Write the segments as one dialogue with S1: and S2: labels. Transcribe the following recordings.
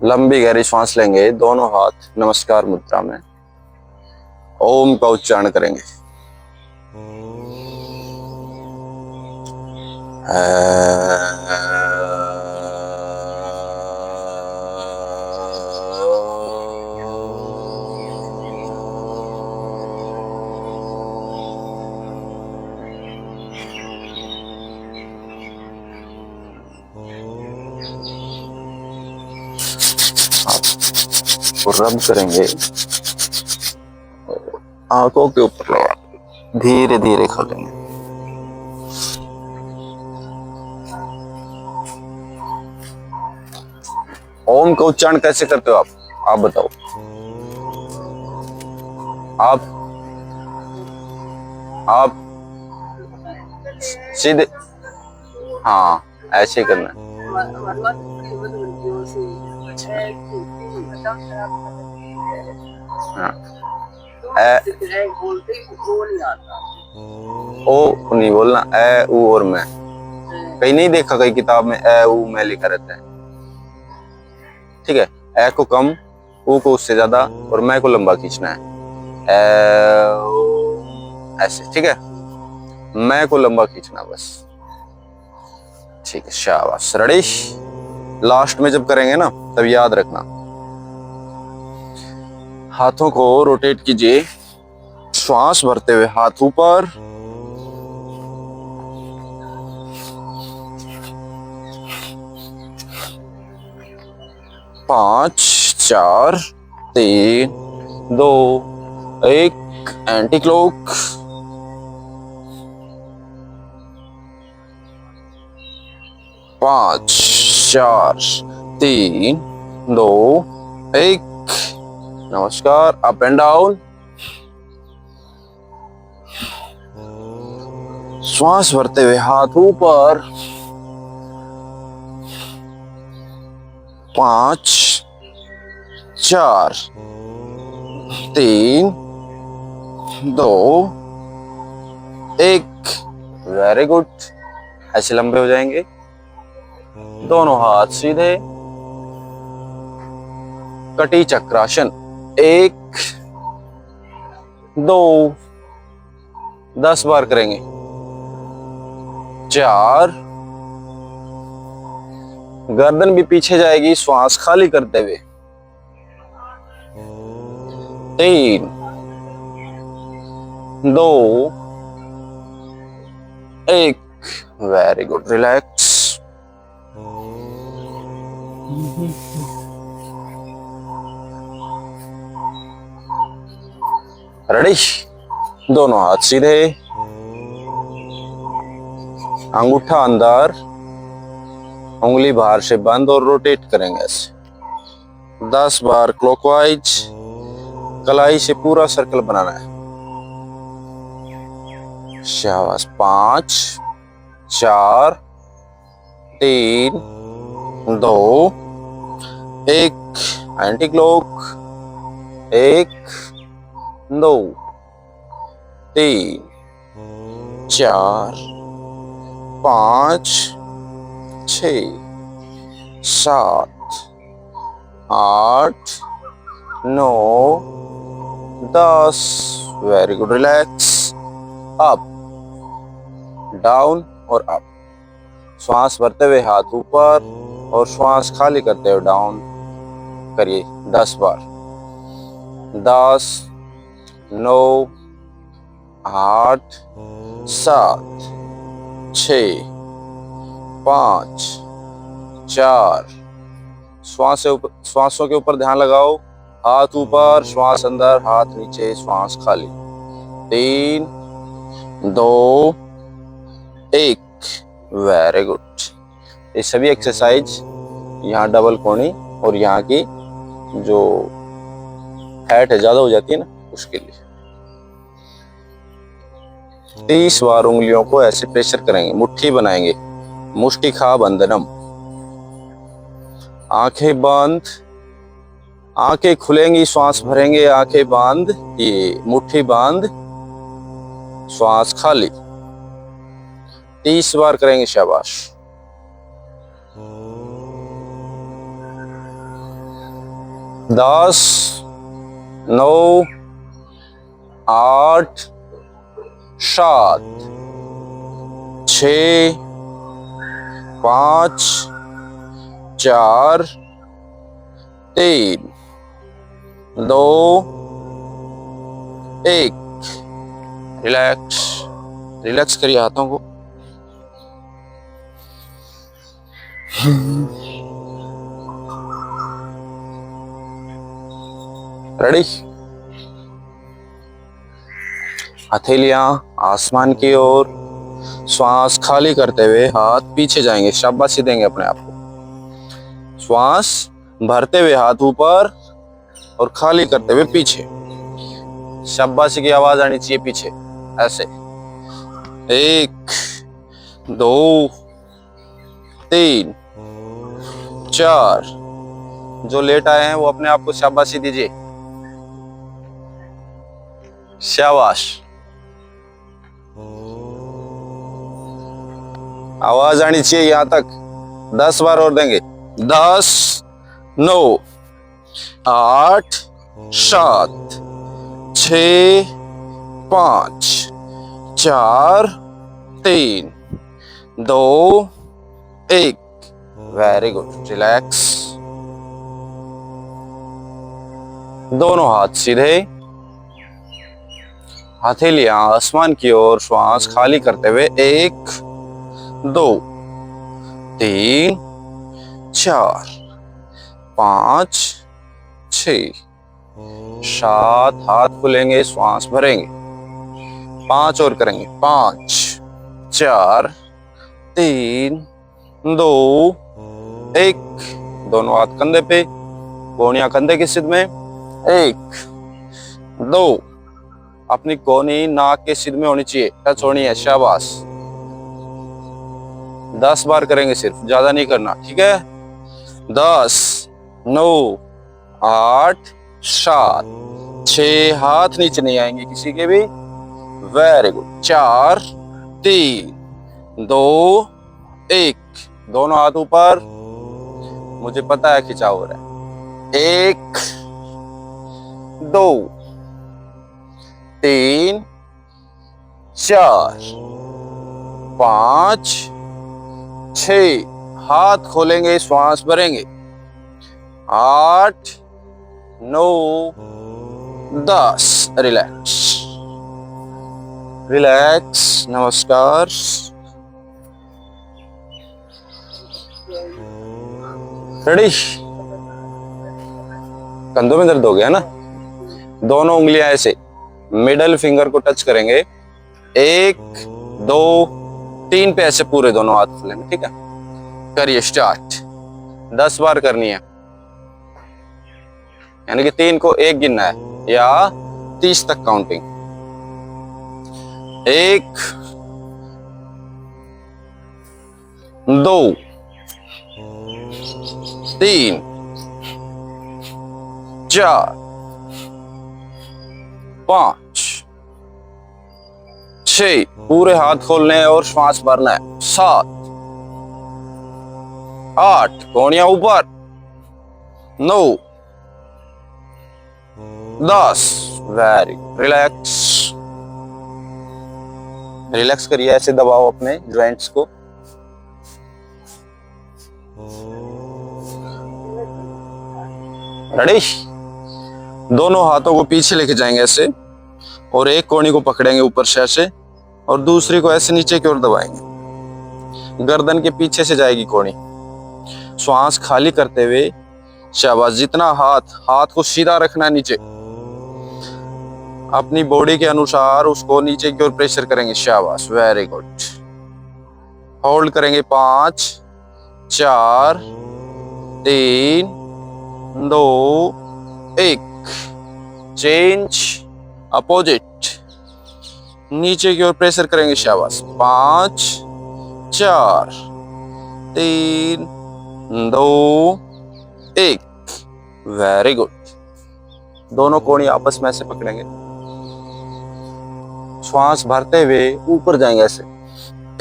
S1: लंबी गहरी सांस लेंगे, दोनों हाथ नमस्कार मुद्रा में ओम का उच्चारण करेंगे। रब करेंगे, आंखों के ऊपर लगा धीरे धीरे खोलेंगे। ओम का उच्चारण कैसे करते हो आप बताओ। आप सीधे, हाँ ऐसे ही करना है। हाँ। ओ नहीं बोलना, ए ऊ और मैं। कहीं नहीं देखा, कहीं किताब में ए ऊ मैं लिखा रहता है, ठीक है। ए को कम, ऊ को उससे ज्यादा और मैं को लंबा खींचना है, ऐसे, ठीक है। मैं को लंबा खींचना बस, ठीक है। शाबाश, रेडी। लास्ट में जब करेंगे ना तब याद रखना, हाथों को रोटेट कीजिए, श्वास भरते हुए हाथ ऊपर, पांच, चार, तीन, दो, एक, एंटी क्लॉक, पांच, चार, तीन, दो, एक, नमस्कार। अप एंड डाउन, श्वास भरते हुए हाथ ऊपर, पांच, चार, तीन, दो, एक, वेरी गुड। ऐसे लंबे हो जाएंगे, दोनों हाथ सीधे, कटी चक्रासन, एक, दो, 10 बार करेंगे, चार, गर्दन भी पीछे जाएगी श्वास खाली करते हुए, तीन, दो, एक, वेरी गुड। रिलैक्स। रेडी, दोनों हाथ सीधे, अंगूठा अंदर, उंगली बाहर से बंद और रोटेट करेंगे ऐसे 10 बार क्लॉकवाइज, कलाई से पूरा सर्कल बनाना है। शाबाश। 5, 4, 3, 2, 1, anti clock, 1, 2, 3, 4, 5, 6, 7, 8, 9, 10, very good. Relax. Up, down और अप, श्वास भरते हुए हाथ ऊपर और श्वास खाली करते हुए डाउन करिए 10 बार। 10, 9, 8, 7, 6, 5, 4, श्वासों के ऊपर ध्यान लगाओ, हाथ ऊपर, श्वास अंदर, हाथ नीचे, श्वास खाली, 3, 2, 1, वेरी गुड। ये सभी एक्सरसाइज यहाँ डबल कोणी और यहाँ की जो फैट है ज्यादा हो जाती है ना, उसके लिए 30 बार उंगलियों को ऐसे प्रेशर करेंगे, मुट्ठी बनाएंगे, मुष्टिखा बंधनम। आंखें बंद, आंखें खुलेंगी, श्वास भरेंगे, आंखें बंद, ये मुट्ठी बंद, श्वास खाली, 30 बार करेंगे। शाबाश। 10, 9, 8, 7, 6, 5, 4, 3, 2, 1। रिलैक्स, रिलैक्स करिए हाथों को। रेडी। हथेलियां आसमान की ओर, श्वास खाली करते हुए हाथ पीछे जाएंगे, शाबाशी देंगे अपने आप को। श्वास भरते हुए हाथ ऊपर और खाली करते हुए पीछे। शाबाशी की आवाज आनी चाहिए पीछे, ऐसे। 1, 2, 3, 4। जो लेट आए हैं वो अपने आप को शाबाशी दीजिए। शाबाश। आवाज आनी चाहिए यहां तक। 10 बार और देंगे। 10, 9, 8, 7, 6, 5, 4, 3, 2, 1। Very good. रिलैक्स। दोनों हाथ सीधे, हथेलियां आसमान की ओर, श्वास खाली करते हुए। 1, 2, 3, 4, 5, 6, 7। हाथ खुलेंगे, श्वास भरेंगे। 5 और करेंगे। 5, 4, 3, 2, 1। दोनों हाथ कंधे पे, कोहनियां कंधे की सिद्ध में। 1, 2। अपनी कोहनी नाक के सिद्ध में होनी चाहिए, टच होनी है। शाबाश। 10 बार करेंगे सिर्फ, ज्यादा नहीं करना, ठीक है। 10, 9, 8, 7, 6। हाथ नीचे नहीं आएंगे किसी के भी। Very good. 4, 3, 2, 1। दोनों हाथ ऊपर। मुझे पता है खिंचाव हो रहा है। 1, 2, 3, 4, 5, 6। हाथ खोलेंगे, श्वास भरेंगे। 8, 9, 10। Relax, relax. नमस्कार। रेडी। कंधों में दर्द हो गया ना? दोनों उंगलियां ऐसे मिडल फिंगर को टच करेंगे। 1, 2, 3 पे ऐसे पूरे दोनों हाथ खुलेंगे, ठीक है। करिए स्टार्ट। 10 बार करनी है, यानी कि 3 को 1 गिनना है या 30 तक काउंटिंग। 1, 2, 3, 4, 5, 6। पूरे हाथ खोलने हैं और श्वास भरना है। 7, 8। कोहनियां ऊपर। 9, 10। वेरी रिलैक्स, रिलैक्स करिए। ऐसे दबाओ अपने जॉइंट्स को। रेडी। दोनों हाथों को पीछे लेके जाएंगे ऐसे, और एक कोहनी को पकड़ेंगे ऊपर से ऐसे, और दूसरी को ऐसे नीचे की ओर दबाएंगे। गर्दन के पीछे से जाएगी कोहनी। श्वास खाली करते हुए। शाबाश। जितना हाथ को सीधा रखना है नीचे, अपनी बॉडी के अनुसार उसको नीचे की ओर प्रेशर करेंगे। शाबाश। Very good. होल्ड करेंगे। 5, 4, 3, 2, 1। Change, opposite. नीचे की ओर प्रेशर करेंगे। शाबाश। 5, 4, 3, 2, 1। Very good. दोनों कोहनी आपस में ऐसे पकड़ेंगे। श्वास भरते हुए ऊपर जाएंगे ऐसे।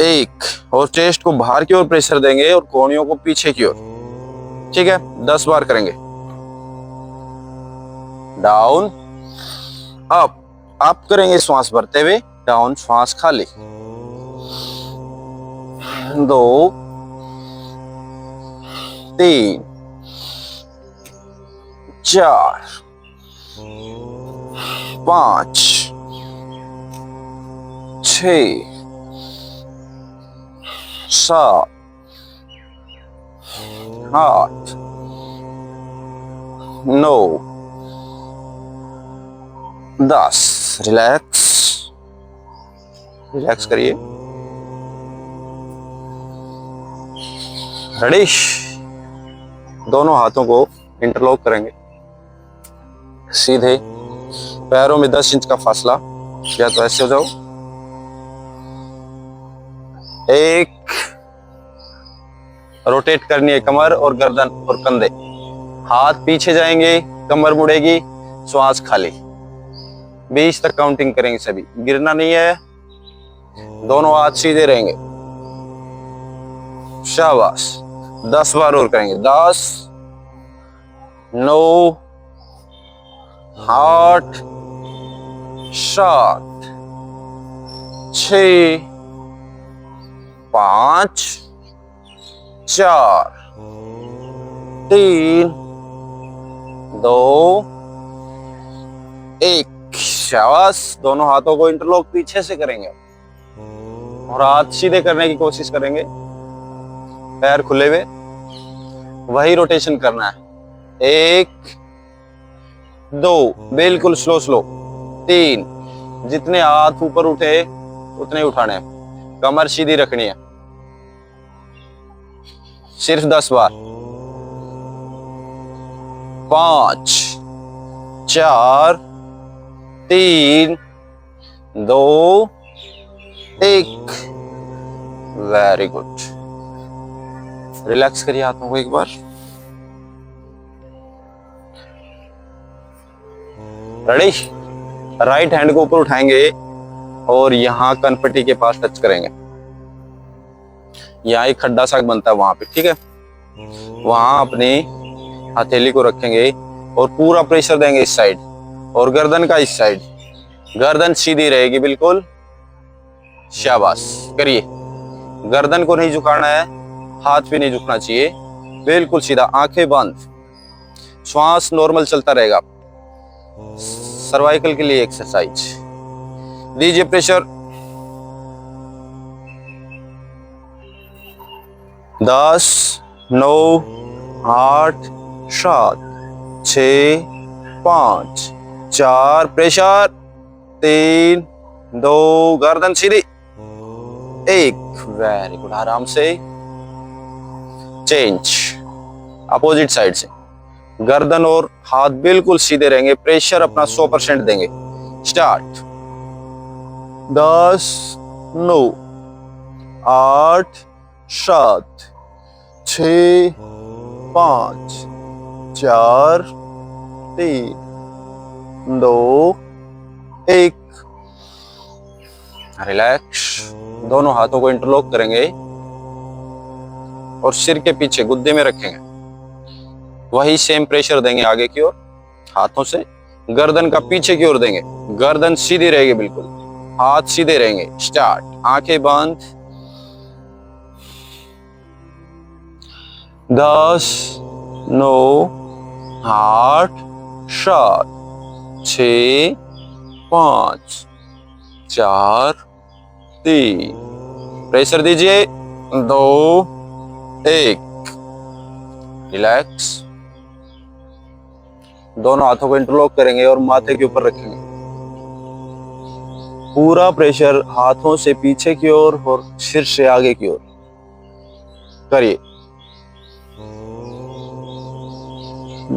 S1: 1, और चेस्ट को बाहर की ओर प्रेशर देंगे और कोहनियों को पीछे की ओर, ठीक है। 10 बार करेंगे। Down, up. अप करेंगे श्वास भरते हुए, डाउन श्वास खाली। 2 3 4 5 6 7 8 9 10। रिलैक्स, रिलैक्स करिए। रेडी। दोनों हाथों को इंटरलॉक करेंगे सीधे, पैरों में 10 इंच का फासला, या तो ऐसे हो जाओ। 1, रोटेट करनी है कमर और गर्दन और कंधे, हाथ पीछे जाएंगे, कमर मुड़ेगी, श्वास खाली। 20 तक काउंटिंग करेंगे सभी, गिरना नहीं है, दोनों हाथ सीधे रहेंगे। शाबाश। 10 बार और करेंगे। 10 9 8 7 6 5 4 3 2 1। शाबाश। दोनों हाथों को इंटरलॉक पीछे से करेंगे और हाथ सीधे करने की कोशिश करेंगे, पैर खुले हुए, वही रोटेशन करना है। 1 2, बिल्कुल स्लो स्लो। 3, जितने हाथ ऊपर उठे उतने उठाने हैं, कमर सीधी रखनी है, सिर्फ 10 बार। 5 4 3 2 1। Very good. रिलैक्स करिए हाथों को एक बार। रेडी। राइट हैंड को ऊपर उठाएंगे और यहां कनपट्टी के पास टच करेंगे, यहाँ एक खड्डा सा बनता है वहां पे, ठीक है। वहां अपनी हथेली को रखेंगे और पूरा प्रेशर देंगे इस साइड, और गर्दन का इस साइड, गर्दन सीधी रहेगी बिल्कुल। शाबाश। करिए। गर्दन को नहीं झुकाना है, हाथ भी नहीं झुकना चाहिए, बिल्कुल सीधा, आंखें बंद, श्वास नॉर्मल चलता रहेगा। सर्वाइकल के लिए एक्सरसाइज दीजिए प्रेशर। 10 9 8 7 6 5 4। प्रेशर। 3 2, गर्दन सीधी। 1। Very good. आराम से चेंज, अपोजिट साइड से। गर्दन और हाथ बिल्कुल सीधे रहेंगे, प्रेशर अपना 100% देंगे। स्टार्ट। 10 9 8 7 6 5 4 3 2 1। रिलैक्स। दोनों हाथों को इंटरलॉक करेंगे और सिर के पीछे गुद्दे में रखेंगे, वही सेम प्रेशर देंगे आगे की ओर हाथों से, गर्दन का पीछे की ओर देंगे, गर्दन सीधी रहेगी बिल्कुल, हाथ सीधे रहेंगे। स्टार्ट। आंखें बंद। 10 9 8 7 6 5 4 3। प्रेशर दीजिए। 2 1। रिलैक्स। दोनों हाथों को इंटरलॉक करेंगे और माथे के ऊपर रखेंगे, पूरा प्रेशर हाथों से पीछे की ओर और सिर से आगे की ओर। करिए।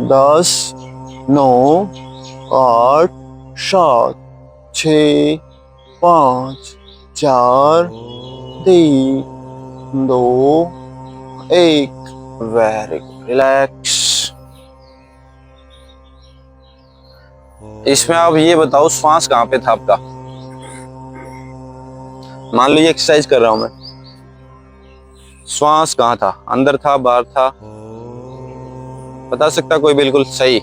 S1: 10 9 8 7 6 5 4 3 2 1। Very good. रिलैक्स। इसमें आप ये बताओ, श्वास कहां पे था आपका? मान लो ये एक्सरसाइज कर रहा हूं मैं, श्वास कहां था? अंदर था, बाहर था? बता सकता कोई? बिल्कुल सही।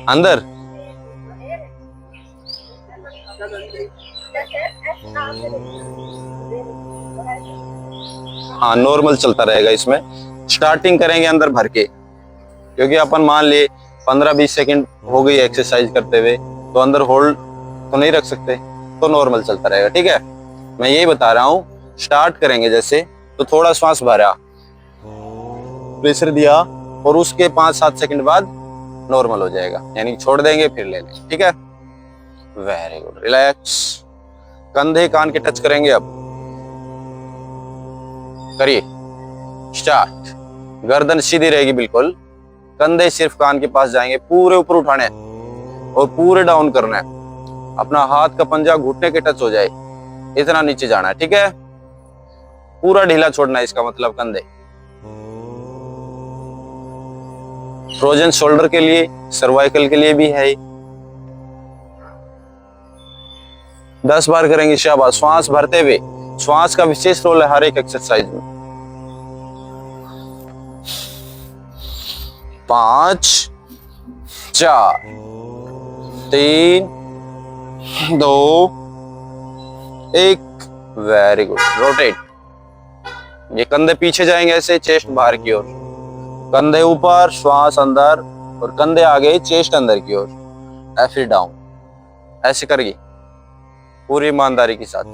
S1: अंदर। हाँ, नॉर्मल चलता रहेगा इसमें। स्टार्टिंग करेंगे अंदर भर के, क्योंकि अपन मान ले 15-20 सेकंड हो गई एक्सरसाइज करते हुए, तो अंदर होल्ड तो नहीं रख सकते, तो नॉर्मल चलता रहेगा। ठीक है, मैं यही बता रहा हूँ। स्टार्ट करेंगे जैसे, तो थोड़ा श्वास भरा, प्रेशर दिया, और उसके 5-7 सेकंड बाद नॉर्मल हो जाएगा, यानी छोड़ देंगे फिर ले लेंगे। ठीक है, वेरी गुड, रिलैक्स। कंधे कान के टच करेंगे। अब करिए स्टार्ट। गर्दन सीधी रहेगी बिल्कुल, कंधे सिर्फ कान के पास जाएंगे, पूरे ऊपर उठाने हैं और पूरे डाउन करना है। अपना हाथ का पंजा घुटने के टच हो जाए, इतना नीचे जाना है। ठीक है, पूरा ढीला छोड़ना है, इसका मतलब कंधे। फ्रोजन शोल्डर के लिए, सर्वाइकल के लिए भी है। 10 बार करेंगे, शाबाश। श्वास भरते हुए, श्वास का विशेष रोल है हर एक एक्सरसाइज में। 5 4 3 2 1, वेरी गुड। रोटेट। ये कंधे पीछे जाएंगे ऐसे, चेस्ट बाहर की ओर, कंधे ऊपर, श्वास अंदर, और कंधे आगे, चेस्ट अंदर की ओर, फिर डाउन। ऐसे करिए पूरी ईमानदारी के साथ।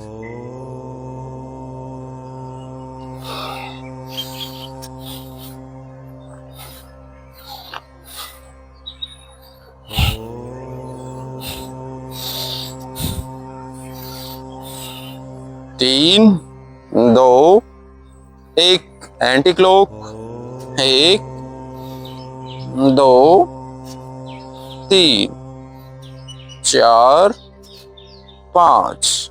S1: तीन, 2, 1, anti clock. 1 2 3 4 5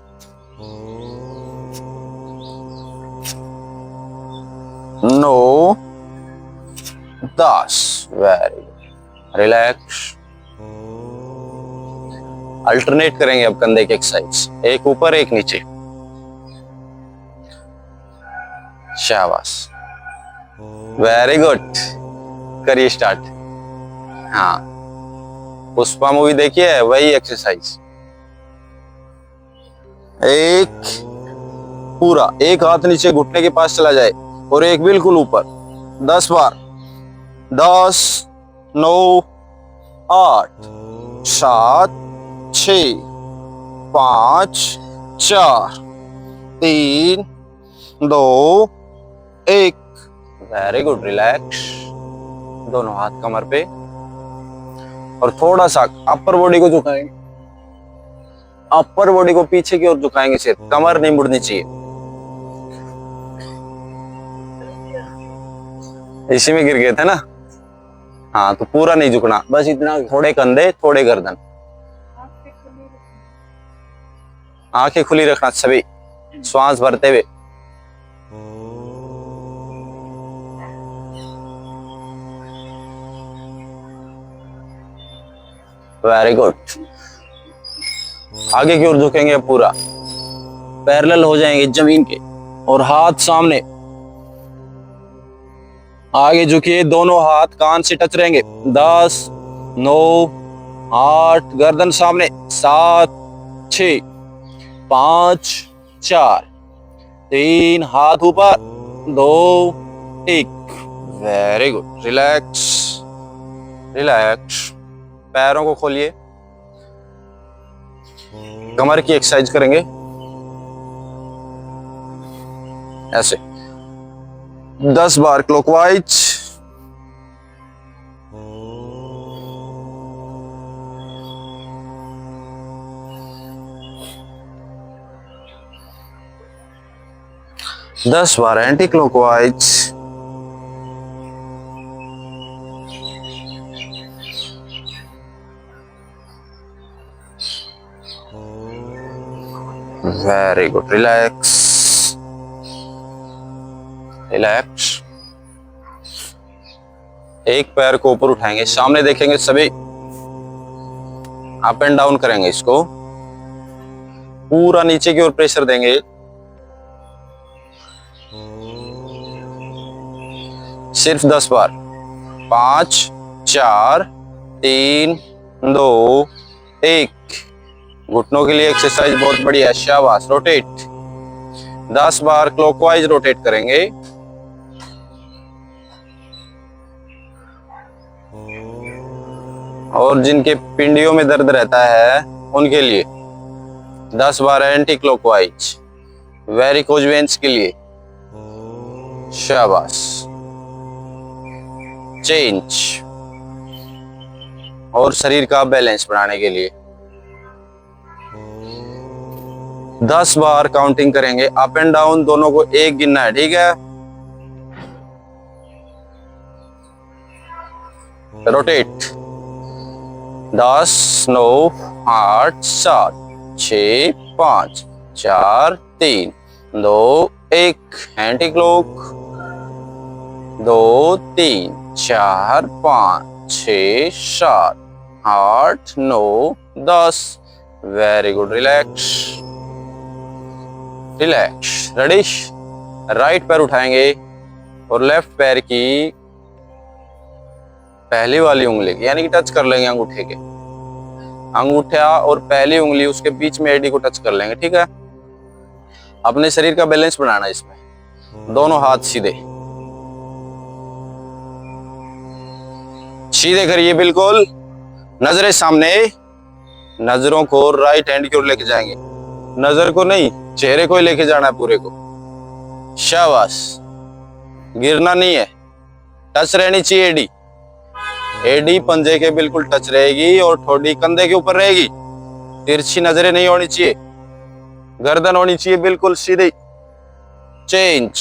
S1: 9 10, very good. Relax. Alternate करेंगे अब कंधे की एक्सरसाइज, एक ऊपर एक नीचे। शाबाश, वेरी गुड। करिए स्टार्ट। हाँ, पुष्पा मूवी देखिए, वही एक्सरसाइज। एक पूरा, एक हाथ नीचे घुटने के पास चला जाए और एक बिल्कुल ऊपर। 10 बार। 10 9 8 7 6 5 4 3 2 1, वेरी गुड। रिलैक्स। दोनों हाथ कमर पे, और थोड़ा सा अपर बॉडी को झुकाएंगे। अपर बॉडी को पीछे की ओर झुकाएंगे, सिर्फ कमर नहीं मुड़नी चाहिए। इसी में गिर गए थे ना। हाँ, तो पूरा नहीं झुकना, बस इतना। थोड़े कंधे, थोड़े गर्दन, आंखें खुली रखना सभी, श्वास भरते हुए। Very good. आगे की ओर झुकेंगे पूरा, पैरेलल हो जाएंगे जमीन के, और हाथ सामने। आगे झुकिए, दोनों हाथ कान से टच रहेंगे। 10 9 8, गर्दन सामने। 7 6 5 4 3, हाथ ऊपर। 2 1, वेरी गुड। Relax relax. पैरों को खोलिए, कमर की एक्सरसाइज करेंगे ऐसे। 10 बार क्लॉकवाइज। दस बार anti clockwise. Very good. Relax relax. एक पैर को ऊपर उठाएंगे, सामने देखेंगे सभी, अप एंड डाउन करेंगे इसको, पूरा नीचे की ओर प्रेशर देंगे। सिर्फ 10 बार। 5 4 3 दो, एक। घुटनों के लिए एक्सरसाइज बहुत बढ़िया, शाबाश। रोटेट 10 बार क्लॉकवाइज रोटेट करेंगे। और जिनके पिंडियों में दर्द रहता है उनके लिए 10 बार एंटी क्लॉकवाइज। वेरिकोज वेन्स के लिए, शाबाश। चेंज। और शरीर का बैलेंस बढ़ाने के लिए 10 बार काउंटिंग करेंगे। अप एंड डाउन दोनों को एक गिनना है, ठीक है। Rotate 10, 9, 8, 7, 6, 5, 4, 3, 2, 1। Anti clock 2, 3, 4, 5, 6, 7, 8, 9, 10। Very good. Relax relax. Ready. Right पैर उठाएंगे और लेफ्ट पैर की पहली वाली उंगली यानी कि टच कर लेंगे अंगूठे के। अंगूठा और पहली उंगली उसके बीच में एडी को टच कर लेंगे, ठीक है। अपने शरीर का बैलेंस बनाना है इसमें। दोनों हाथ सीधे सीधे करिए, बिल्कुल। नजरें सामने। नजरों को राइट हैंड की ओर लेके जाएंगे। नजर को नहीं, चेहरे को ही लेके जाना है पूरे को। शाबाश। गिरना नहीं है, टच रहनी चाहिए एडी। एडी पंजे के बिल्कुल टच रहेगी और ठोडी कंधे के ऊपर रहेगी। तिरछी नजरें नहीं होनी चाहिए, गर्दन होनी चाहिए बिल्कुल सीधी। चेंज।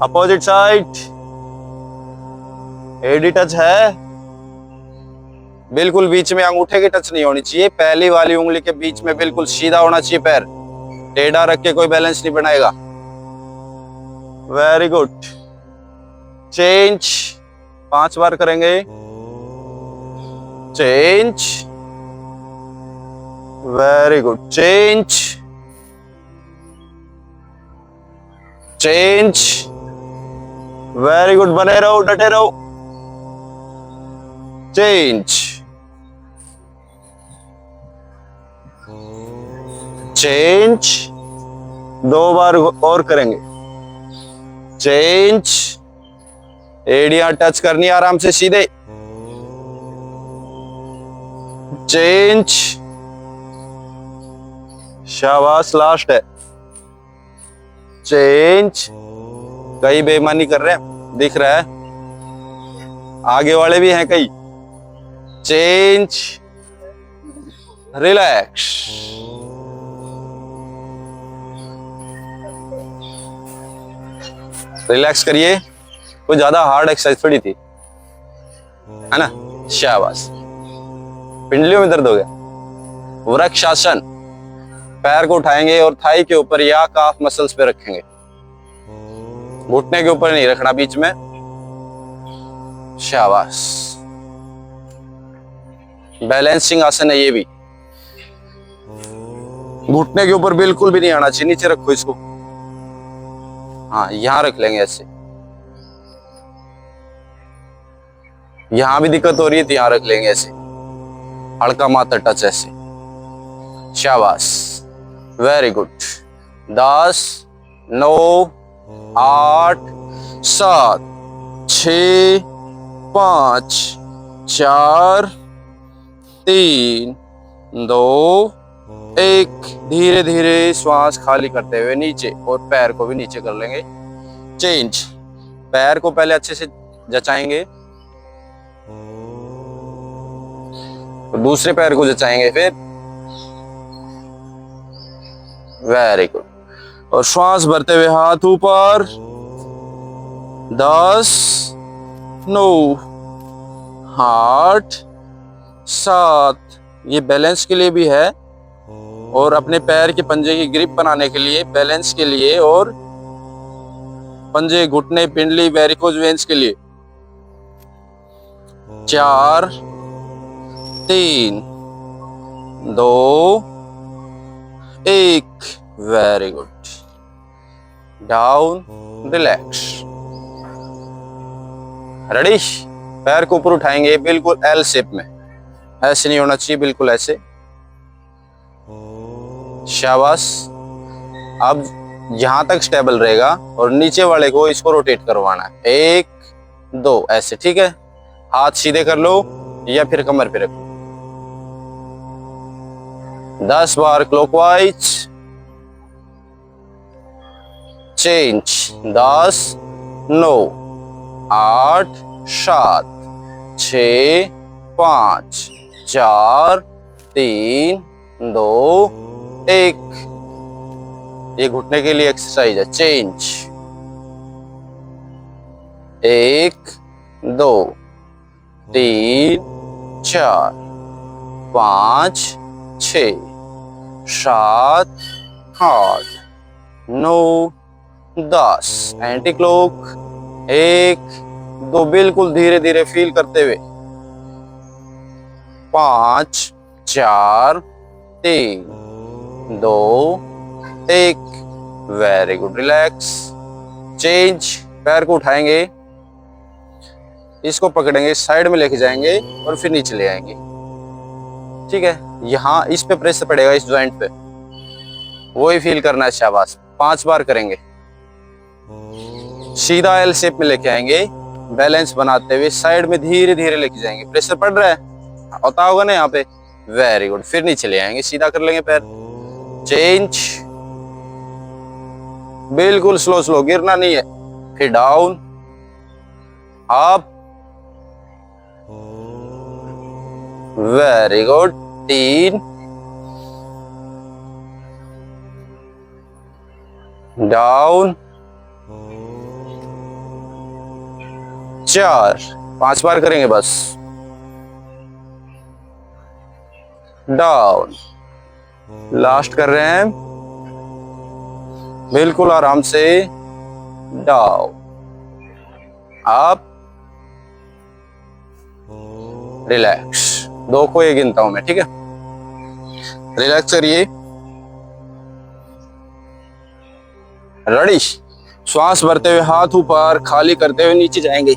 S1: Opposite side. एडी टच है, बिल्कुल बीच में अंगूठे की टच नहीं होनी चाहिए। पहली वाली उंगली के बीच में बिल्कुल सीधा होना चाहिए पैर। टेढ़ा रख के कोई बैलेंस नहीं बनाएगा। Very good. चेंज 5 बार करेंगे। Change. Very good. Change change. Very good. बने रहो, डटे रहो। Change change. 2 बार और करेंगे। चेंज। एड़ियां टच करनी आराम से सीधे। चेंज। शाबाश। लास्ट है। चेंज। कई बेईमानी कर रहे हैं, दिख रहा है। आगे वाले भी हैं कई। चेंज। रिलैक्स। रिलैक्स करिए। कोई ज्यादा हार्ड एक्सरसाइज थोड़ी थी, है ना। शाबाश। पिंडलियों में दर्द हो गया। वृक्षासन। पैर को उठाएंगे और थाई के ऊपर या काफ मसल्स पे रखेंगे। घुटने के ऊपर नहीं रखना, बीच में। शाबाश। बैलेंसिंग आसन है ये भी। घुटने के ऊपर बिल्कुल भी नहीं आना चाहिए। नीचे रखो इसको। हाँ, यहां रख लेंगे ऐसे। यहां भी दिक्कत हो रही है तो यहां रख लेंगे ऐसे। हल्का माथा टच ऐसे। शाबाश। Very good. 10, 9, 8, 7, 6, 5, 4, 3, 2, 1। धीरे धीरे श्वास खाली करते हुए नीचे, और पैर को भी नीचे कर लेंगे। चेंज। पैर को पहले अच्छे से जचाएंगे, तो दूसरे पैर को जचाएंगे फिर। Very good. और श्वास भरते हुए हाथ ऊपर। 10, 9, 8, 7। ये बैलेंस के लिए भी है और अपने पैर के पंजे की ग्रिप बनाने के लिए, बैलेंस के लिए, और पंजे, घुटने, पिंडली, वेरिकोज वेन्स के लिए। 4, 3, 2, 1। Very good. Down. Relax. Ready. पैर को ऊपर उठाएंगे बिल्कुल एल शेप में। ऐसे नहीं होना चाहिए, बिल्कुल ऐसे। शाबाश। अब जहां तक स्टेबल रहेगा और नीचे वाले को इसको रोटेट करवाना है। 1 2 ऐसे, ठीक है। हाथ सीधे कर लो या फिर कमर पे रखो। 10 बार क्लॉकवाइज। चेंज। 10 9 8 7 6 5 4 3 2 1। ये घुटने के लिए एक्सरसाइज है। चेंज। 1 2 3 4 5 6 7 8 9 10। Anti clock. 1 2, बिल्कुल धीरे धीरे फील करते हुए। 5 4 3 2 1। Very good. रिलैक्स। चेंज। पैर को उठाएंगे, इसको पकड़ेंगे, साइड में लेके जाएंगे और फिर नीचे ले आएंगे, ठीक है। यहाँ इस पे प्रेशर पड़ेगा, इस जॉइंट पे, वो ही फील करना है। शाबाश। 5 बार करेंगे। सीधा एल शेप में लेके आएंगे, बैलेंस बनाते हुए साइड में धीरे धीरे लेके जाएंगे। प्रेशर पड़ रहा है, होता होगा ना यहाँ पे। Very good. फिर नीचे ले आएंगे, सीधा कर लेंगे पैर। चेंज। बिल्कुल स्लो स्लो, गिरना नहीं है। फिर down, up. Very good. 3 down. 4 5 बार करेंगे बस। डाउन। लास्ट कर रहे हैं, बिल्कुल आराम से। Down, up, relax. 2 को 1 गिनता हूं मैं, ठीक है। रिलैक्स करिए। रेडी। श्वास भरते हुए हाथ ऊपर, खाली करते हुए नीचे जाएंगे।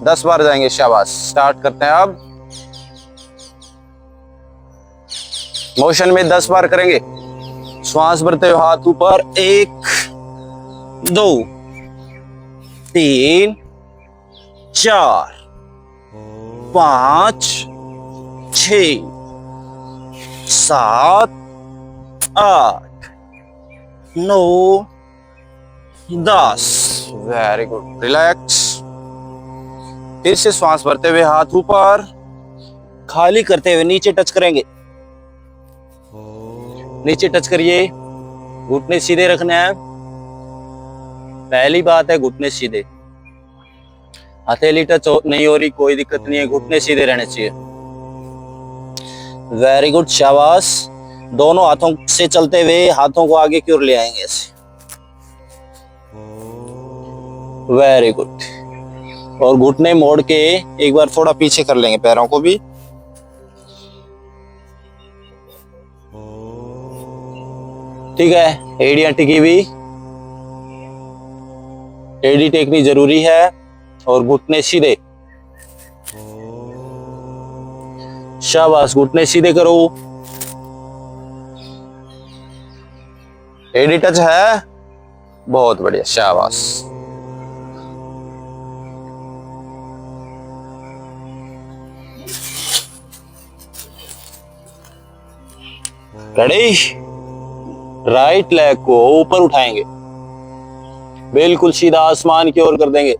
S1: 10 बार जाएंगे। शाबाश। स्टार्ट करते हैं अब। मोशन में 10 बार करेंगे। श्वास भरते हुए हाथ ऊपर। 1 2 3 4 5 6 7 8 9 10। Very good. रिलैक्स। फिर से श्वास भरते हुए हाथ ऊपर, खाली करते हुए नीचे टच करेंगे। नीचे टच करिए, घुटने सीधे रखने हैं। पहली बात है घुटने सीधे, हथेली टच नहीं हो रही, कोई दिक्कत नहीं है, घुटने सीधे रहने चाहिए। Very good. शाबाश। दोनों हाथों से चलते हुए हाथों को आगे की ओर ले आएंगे ऐसे। Very good. और घुटने मोड़ के एक बार थोड़ा पीछे कर लेंगे, पैरों को भी। ठीक है। एड़ियां टिकी हुई, एड़ी टेकनी जरूरी है। और घुटने सीधे। शाबाश। घुटने सीधे करो। एडी टच है, बहुत बढ़िया। शाबाश। रेडी। राइट लेग को ऊपर उठाएंगे, बिल्कुल सीधा आसमान की ओर कर देंगे।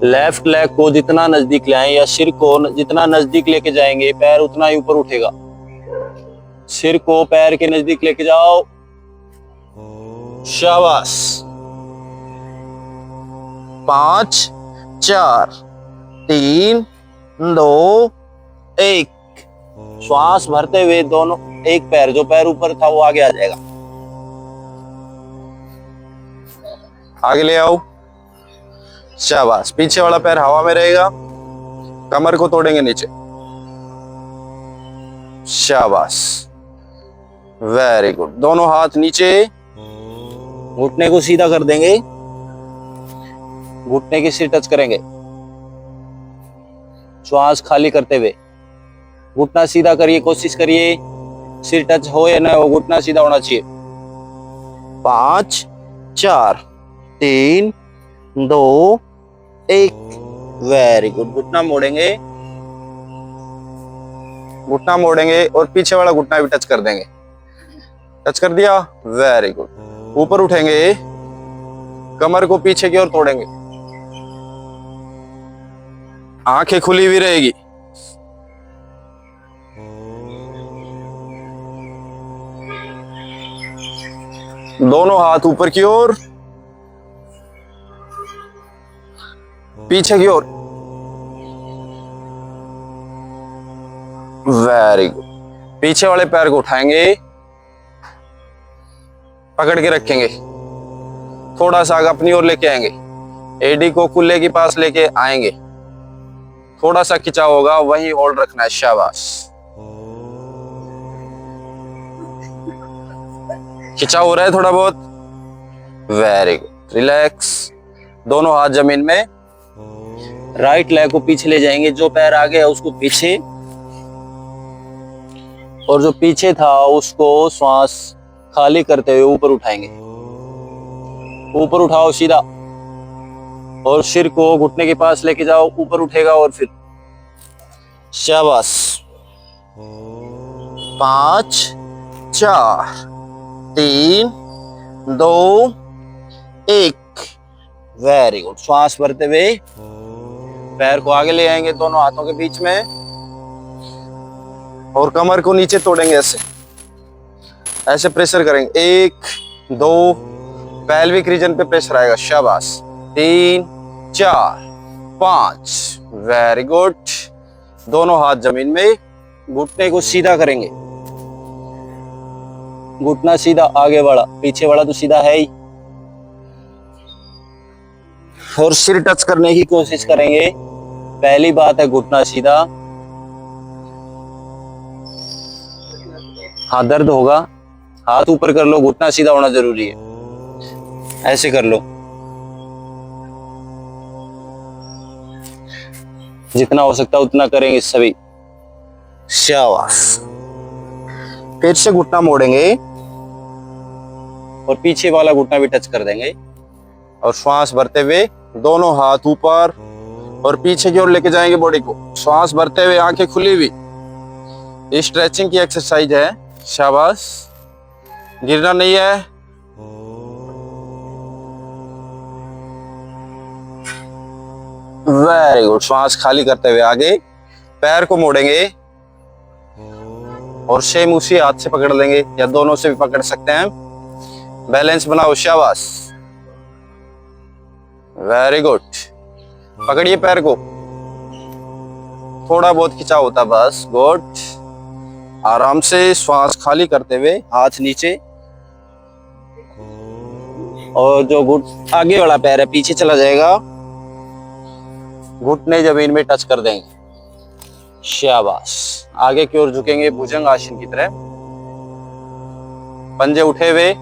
S1: लेफ्ट लेग को जितना नजदीक लाएं, या सिर को जितना नजदीक लेके जाएंगे, पैर उतना ही ऊपर उठेगा। सिर को पैर के नजदीक लेके जाओ। शाबाश। 5 4 3 2 1। श्वास भरते हुए दोनों, एक पैर, जो पैर ऊपर था वो आगे आ जाएगा। आगे ले आओ। शाबाश। पीछे वाला पैर हवा में रहेगा, कमर को तोड़ेंगे नीचे। शाबाश। Very good. दोनों हाथ नीचे, घुटने को सीधा कर देंगे, घुटने के सिर टच करेंगे। श्वास खाली करते हुए घुटना सीधा करिए, कोशिश करिए सिर टच हो या ना हो, घुटना सीधा होना चाहिए। 5 4 3 2 1। Very good. घुटना मोड़ेंगे, घुटना मोड़ेंगे और पीछे वाला घुटना भी टच कर देंगे। टच कर दिया, वेरी गुड। ऊपर उठेंगे, कमर को पीछे की ओर तोड़ेंगे, आंखें खुली हुई रहेगी। दोनों हाथ ऊपर की ओर, पीछे की ओर। Very good. पीछे वाले पैर को उठाएंगे, पकड़ के रखेंगे, थोड़ा सा आगे अपनी ओर लेके आएंगे, एडी को कुल्ले के पास लेके आएंगे, थोड़ा सा खिंचाव होगा, वही होल्ड रखना है। शाबाश। खिंचाव हो रहा है थोड़ा बहुत, वेरी गुड। रिलैक्स। दोनों हाथ जमीन में, राइट लेग को पीछे ले जाएंगे, जो पैर आगे है उसको पीछे, और जो पीछे था उसको श्वास खाली करते हुए ऊपर उठाएंगे। ऊपर उठाओ सीधा, और सिर को घुटने के पास लेके जाओ, ऊपर उठेगा और फिर शाबाश। 5 4 3 2 1। Very good. श्वास भरते हुए पैर को आगे ले आएंगे दोनों हाथों के बीच में, और कमर को नीचे तोड़ेंगे, ऐसे ऐसे प्रेशर करेंगे। 1 2, पेल्विक रीजन पे प्रेशर आएगा। शाबाश। 3 4 5। Very good. दोनों हाथ जमीन में, घुटने को सीधा करेंगे, घुटना सीधा, आगे बढ़ा, पीछे वाला तो सीधा है ही, और सिर टच करने की कोशिश करेंगे। पहली बात है घुटना सीधा। हाँ, दर्द होगा, हाथ ऊपर कर लो, घुटना सीधा होना जरूरी है, ऐसे कर लो, जितना हो सकता है उतना करेंगे सभी। शाबाश। फिर से घुटना मोड़ेंगे और पीछे वाला घुटना भी टच कर देंगे, और श्वास भरते हुए दोनों हाथ ऊपर और पीछे की ओर लेके जाएंगे बॉडी को। श्वास भरते हुए आंखें खुली हुई। स्ट्रेचिंग की एक्सरसाइज है। शाबाश। गिरना नहीं है। Very good. श्वास खाली करते हुए आगे, पैर को मोड़ेंगे और सेम उसी हाथ से पकड़ लेंगे, या दोनों से भी पकड़ सकते हैं। बैलेंस बनाओ। शाबाश। Very good. पकड़िए पैर को, थोड़ा बहुत खिंचाव होता बस। गुड। आराम से श्वास खाली करते हुए हाथ नीचे, और जो आगे वाला पैर है पीछे चला जाएगा, घुटने जमीन में टच कर देंगे। शाबाश। आगे की ओर झुकेंगे भुजंग आसन की तरह, पंजे उठे हुए।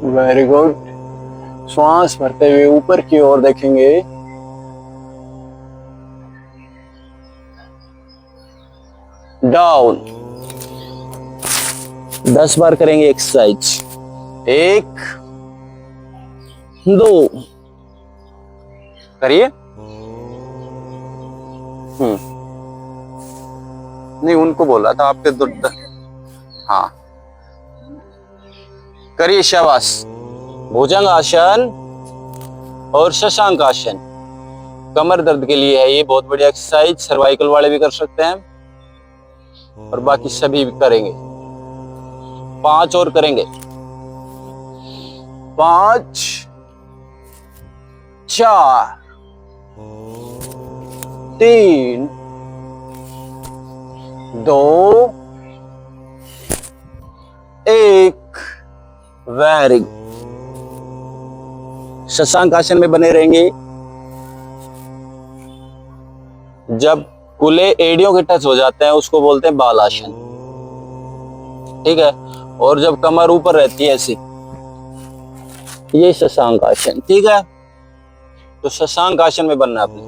S1: Very good. श्वास भरते हुए ऊपर की ओर देखेंगे। डाउन। 10 बार करेंगे एक्सरसाइज। 1 2 करिए। नहीं, उनको बोला था आपके दुर्द। हाँ, करिए। शाबाश। भुजंग आसन और शशांक आसन कमर दर्द के लिए है, ये बहुत बढ़िया एक्सरसाइज। सर्वाइकल वाले भी कर सकते हैं, और बाकी सभी भी करेंगे। 5 और करेंगे। 5 4 3 2 1। Very good. शशांक आसन में बने रहेंगे। जब कूल्हे एड़ियों के टच हो जाते हैं उसको बोलते हैं बाल आसन, ठीक है। और जब कमर ऊपर रहती है ऐसी, ये शशांक आसन, ठीक है। तो शशांक आसन में बनना है अपने,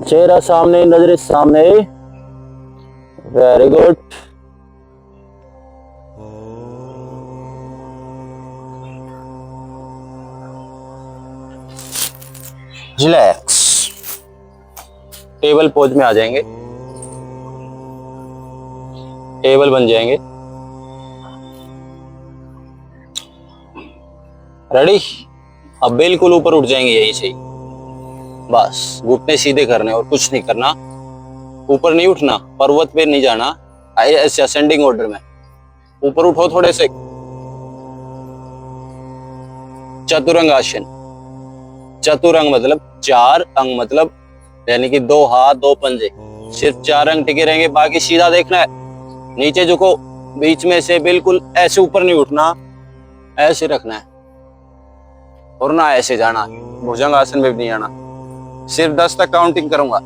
S1: चेहरा सामने, नजरें सामने, very good. Relax, table pose में आ जाएंगे, टेबल बन जाएंगे। रेडी? अब बिल्कुल ऊपर उठ जाएंगे यहीं से ही, बस घुटने सीधे करने और कुछ नहीं करना। ऊपर नहीं उठना, पर्वत पे नहीं जाना, ऐसे असेंडिंग ऑर्डर में। ऊपर उठो थोड़े से। चतुरंग आसन, चतुरंग मतलब 4 अंग, मतलब यानी कि 2 हाथ 2 पंजे, सिर्फ 4 अंग टिके रहेंगे, बाकी सीधा देखना है। नीचे झुको, बीच में से बिल्कुल ऐसे ऊपर नहीं उठना, ऐसे रखना है और ना ऐसे जाना, भुजंग आसन में भी नहीं आना। सिर्फ 10 तक काउंटिंग करूंगा,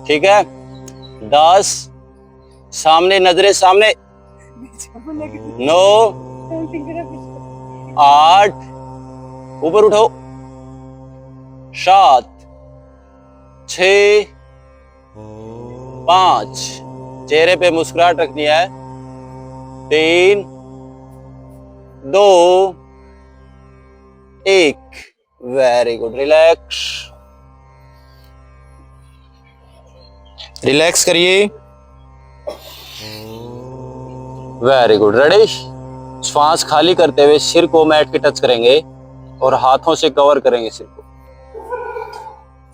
S1: ठीक है? 10, सामने नजरें सामने, 9, 8, ऊपर उठो, 7, 6, 5, चेहरे पे मुस्कुराहट रखनी है, 3, 2, 1, वेरी गुड। रिलैक्स, रिलैक्स करिए, वेरी गुड। रेडी? श्वास खाली करते हुए सिर को मैट के टच करेंगे और हाथों से कवर करेंगे सिर को,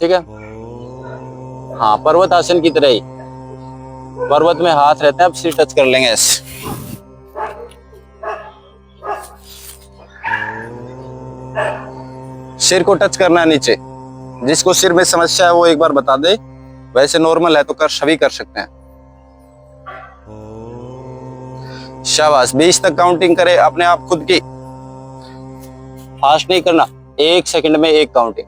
S1: ठीक है? हाँ, पर्वत आसन की तरह ही, पर्वत में हाथ रहते हैं, अब सिर टच कर लेंगे ऐसे। सिर को टच करना है नीचे। जिसको सिर में समस्या है वो एक बार बता दे, वैसे नॉर्मल है तो कर सभी कर सकते हैं। शाबाश, 20 तक काउंटिंग करे अपने आप खुद की, फास्ट नहीं करना, 1 सेकंड में 1 काउंटिंग।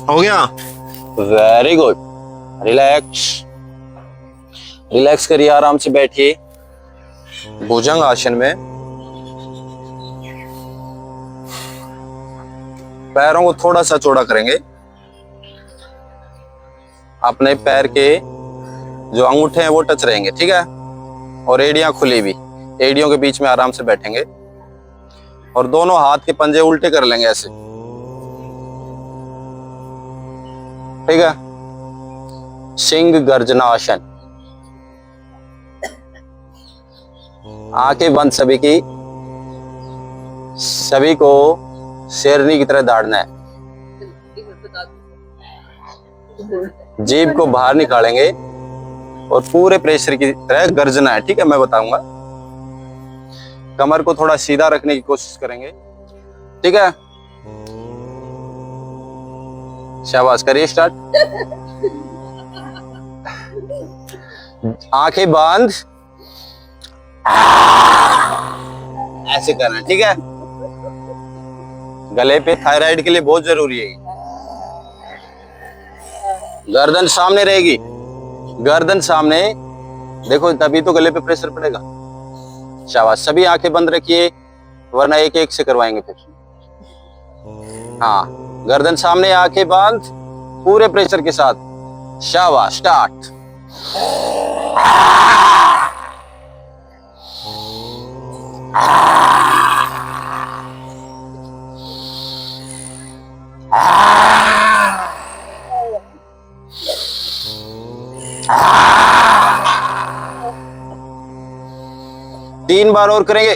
S1: हो गया? Very good. रिलैक्स, रिलैक्स करिए, आराम से बैठिए भुजंग आसन में। पैरों को थोड़ा सा चौड़ा करेंगे, अपने पैर के जो अंगूठे हैं वो टच रहेंगे, ठीक है? और एड़ियां खुली भी, एड़ियों के बीच में आराम से बैठेंगे और दोनों हाथ के पंजे उल्टे कर लेंगे ऐसे, ठीक है? सिंह गर्जनासन, आंखें बंद सभी की, सभी को शेरनी की तरह दाड़ना है, जीभ को बाहर निकालेंगे और पूरे प्रेशर की तरह गर्जना है, ठीक है? मैं बताऊंगा। कमर को थोड़ा सीधा रखने की कोशिश करेंगे, ठीक है? शाबाश, करिए स्टार्ट। आंखें बंद, ऐसे करना, ठीक है? गले पे थायराइड के लिए बहुत जरूरी है। गर्दन सामने रहेगी, गर्दन सामने, देखो तभी तो गले पे प्रेशर पड़ेगा। शाबाश, सभी आंखें बंद रखिए वरना एक एक से करवाएंगे फिर। हाँ, गर्दन सामने, आंखें बंद, पूरे प्रेशर के साथ। शाबाश, स्टार्ट। तीन बार और करेंगे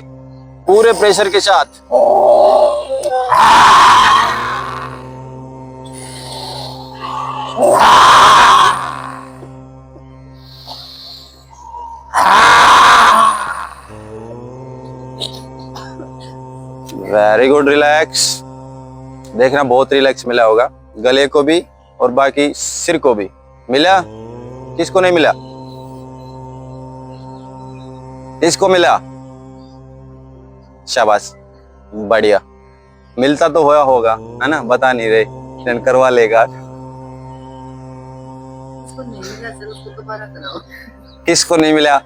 S1: पूरे प्रेशर के साथ। Very good, relax. देखना बहुत रिलैक्स मिला होगा, गले को भी और बाकी सिर को भी। मिला? किसको नहीं मिला? किसको मिला? शाबाश, बढ़िया। मिलता तो हुआ होगा, है ना, बता नहीं रहे, देन करवा लेगा। किसको नहीं मिला?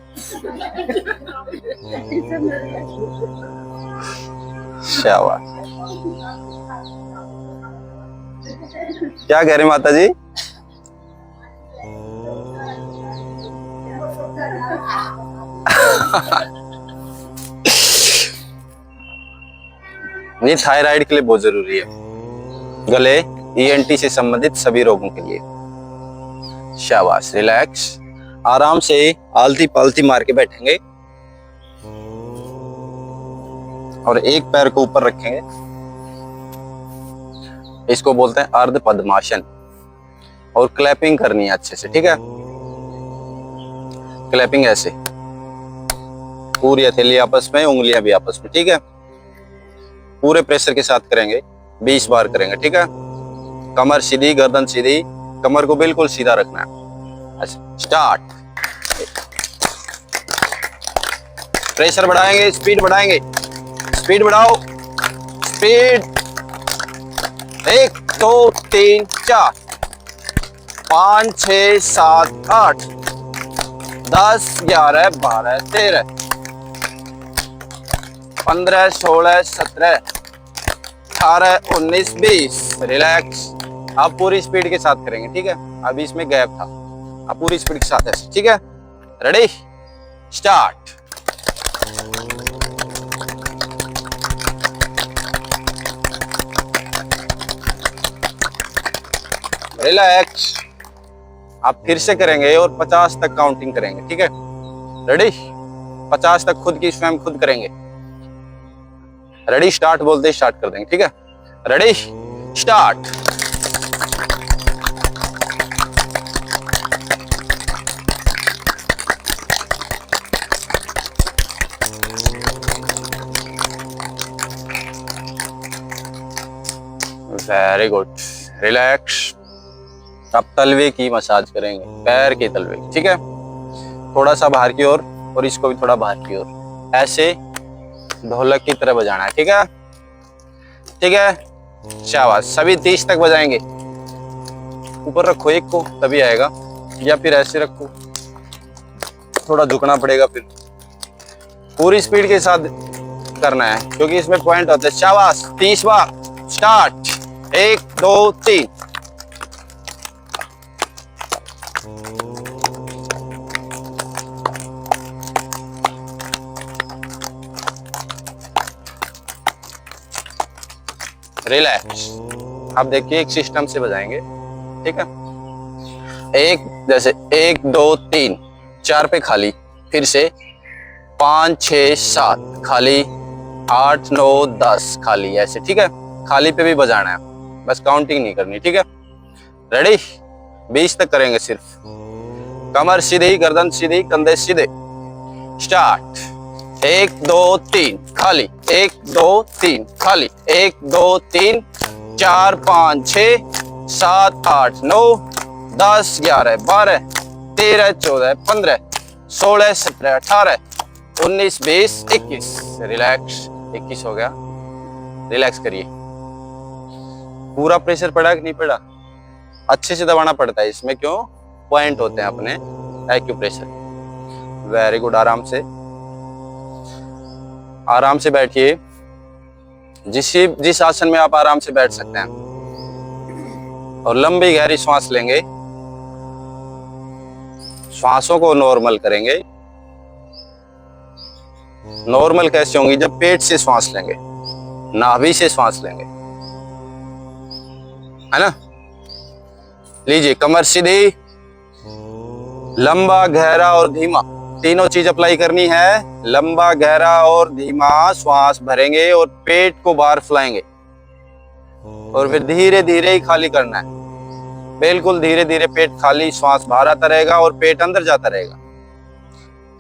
S1: शाबाश। क्या कह रहे माता जी? ये थायराइड के लिए बहुत जरूरी है, गले ईएनटी से संबंधित सभी रोगों के लिए। शाबाश, रिलैक्स। आराम से आलती पालती मार के बैठेंगे और एक पैर को ऊपर रखेंगे। इसको बोलते हैं अर्ध पद्मासन। और क्लैपिंग करनी है अच्छे से, ठीक है? क्लैपिंग ऐसे, पूरी हथेली आपस में, उंगलियां भी आपस में, ठीक है? पूरे प्रेशर के साथ करेंगे, 20 बार करेंगे, ठीक है? कमर सीधी, गर्दन सीधी, कमर को बिल्कुल सीधा रखना है। स्टार्ट। प्रेशर बढ़ाएंगे, स्पीड बढ़ाएंगे, स्पीड बढ़ाओ, स्पीड। 1 2 3 4 5 6 7 8 10 11 12 13 15 16 17 18 19 20। रिलैक्स। आप पूरी स्पीड के साथ करेंगे, ठीक है? अभी इसमें गैप था, आप पूरी स्पीड के साथ ऐसे, ठीक है? Ready, start. रिलैक्स। आप फिर से करेंगे और 50 तक काउंटिंग करेंगे, ठीक है? रेडी, 50 तक खुद की स्वयं खुद करेंगे। रेडी, स्टार्ट बोलते ही स्टार्ट कर देंगे, ठीक है? Ready, start. Very good, relax. अब तलवे की मसाज करेंगे, पैर के तलवे, ठीक है? थोड़ा सा बाहर की ओर और इसको भी थोड़ा बाहर की ओर, ऐसे ढोलक की तरह बजाना है, ठीक है? ठीक है, शाबाश। सभी 30 तक बजाएंगे। ऊपर रखो एक को, तभी आएगा, या फिर ऐसे रखो, थोड़ा झुकना पड़ेगा, फिर पूरी स्पीड के साथ करना है क्योंकि इसमें पॉइंट होते हैं। शाबाश, 30 बार। स्टार्ट। 1 2 3। रिलैक्स। अब देखिए एक सिस्टम से बजाएंगे, ठीक है? एक जैसे 1 2 3 4 पे खाली, फिर से 5 6 7 खाली, 8 9 10 खाली, ऐसे, ठीक है? खाली पे भी बजाना है, बस काउंटिंग नहीं करनी, ठीक है? रेडी, 20 तक करेंगे सिर्फ। कमर सीधी, गर्दन सीधी, कंधे सीधे। स्टार्ट। 1 2 3 खाली, 1 2 3 खाली, 1 2 3 4 5 6 7 8 9 10 11 12 13 14 15 16 17 18 19 20 21। रिलैक्स। 21 हो गया। रिलैक्स करिए। पूरा प्रेशर पड़ा कि नहीं पड़ा? अच्छे से दबाना पड़ता है इसमें, क्यों? पॉइंट होते हैं अपने एक्यूप्रेशर। Very good. आराम से बैठिए, जिस आसन में आप आराम से बैठ सकते हैं, और लंबी गहरी श्वास लेंगे। श्वासों को नॉर्मल करेंगे। नॉर्मल कैसे होंगी? जब पेट से श्वास लेंगे, नाभि से श्वास लेंगे, है ना? लीजिए, कमर सीधी, लंबा गहरा और धीमा, तीनों चीज अप्लाई करनी है। लंबा गहरा और धीमा श्वास भरेंगे और पेट को बाहर फैलाएंगे, और फिर धीरे धीरे ही खाली करना है। बिल्कुल धीरे धीरे पेट खाली, श्वास बाहर आता रहेगा और पेट अंदर जाता रहेगा।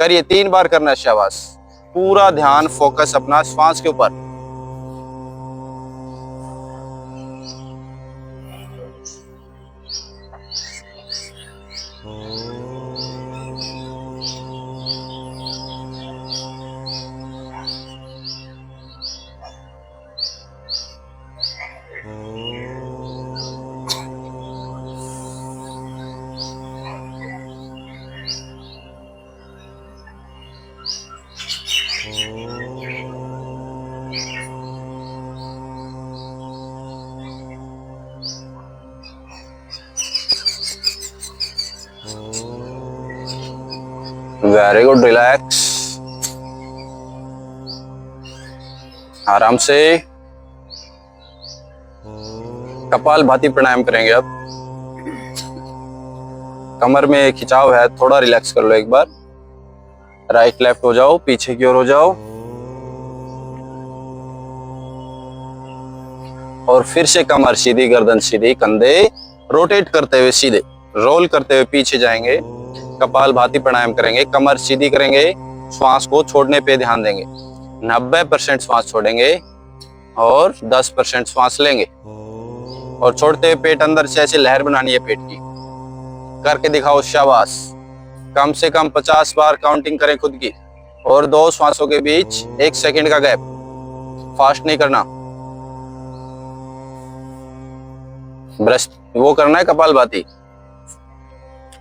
S1: करिए, 3 बार करना है। शाबाश। पूरा ध्यान, फोकस अपना श्वास के ऊपर। वेरी गुड, रिलैक्स, आराम से। कपाल भाती प्राणायाम करेंगे अब। कमर में खिंचाव है, थोड़ा रिलैक्स कर लो एक बार। राइट लेफ्ट हो जाओ, पीछे की ओर हो जाओ, और फिर से कमर सीधी, गर्दन सीधी, कंधे रोटेट करते हुए सीधे, रोल करते हुए पीछे जाएंगे। कपाल भाती प्राणायाम करेंगे, कमर सीधी करेंगे, श्वास को छोड़ने पे ध्यान देंगे। 90% श्वास छोड़ेंगे और 10% श्वास लेंगे, और छोड़ते हुए पेट अंदर से ऐसे लहर बनानी है पेट की। करके दिखाओ, शाबाश। कम से कम 50 बार काउंटिंग करें खुद की, और 2 श्वासों के बीच 1 सेकंड का गैप, फास्ट नहीं करना। ब्रश वो करना है कपाल भाती।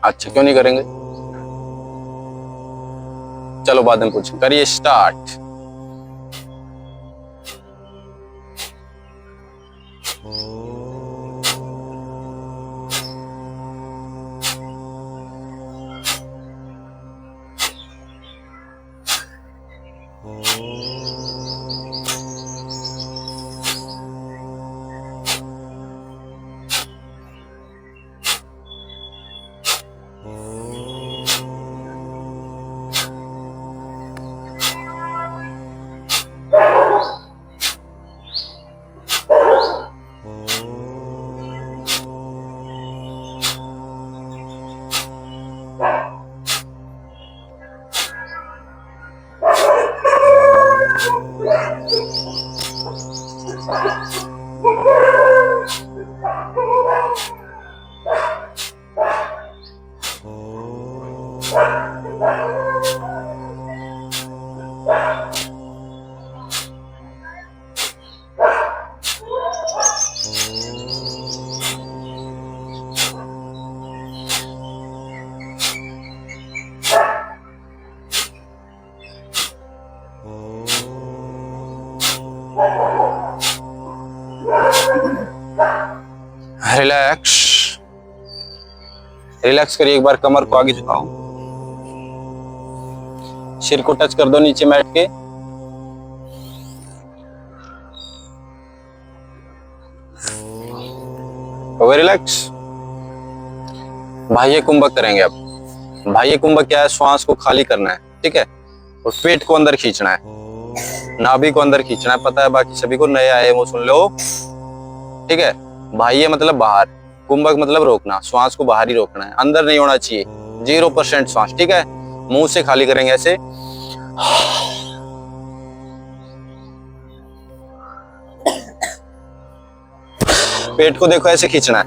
S1: अच्छा, क्यों नहीं करेंगे? चलो बाद में पूछें, करिए स्टार्ट। रिलैक्स, रिलैक्स करिए। एक बार कमर को आगे झुकाओ, सिर को टच कर दो नीचे मैट के। रिलैक्स। बाह्य कुंभक करेंगे अब। बाह्य कुंभक क्या है? श्वास को खाली करना है, ठीक है, और पेट को अंदर खींचना है, नाभि को अंदर खींचना है। पता है बाकी सभी को, नए आए वो सुन लो, ठीक है। बाह्य मतलब बाहर, कुंभक मतलब रोकना, श्वास को बाहर ही रोकना है, अंदर नहीं होना चाहिए। 0% श्वास, ठीक है। मुंह से खाली करेंगे ऐसे। पेट को देखो ऐसे खींचना है,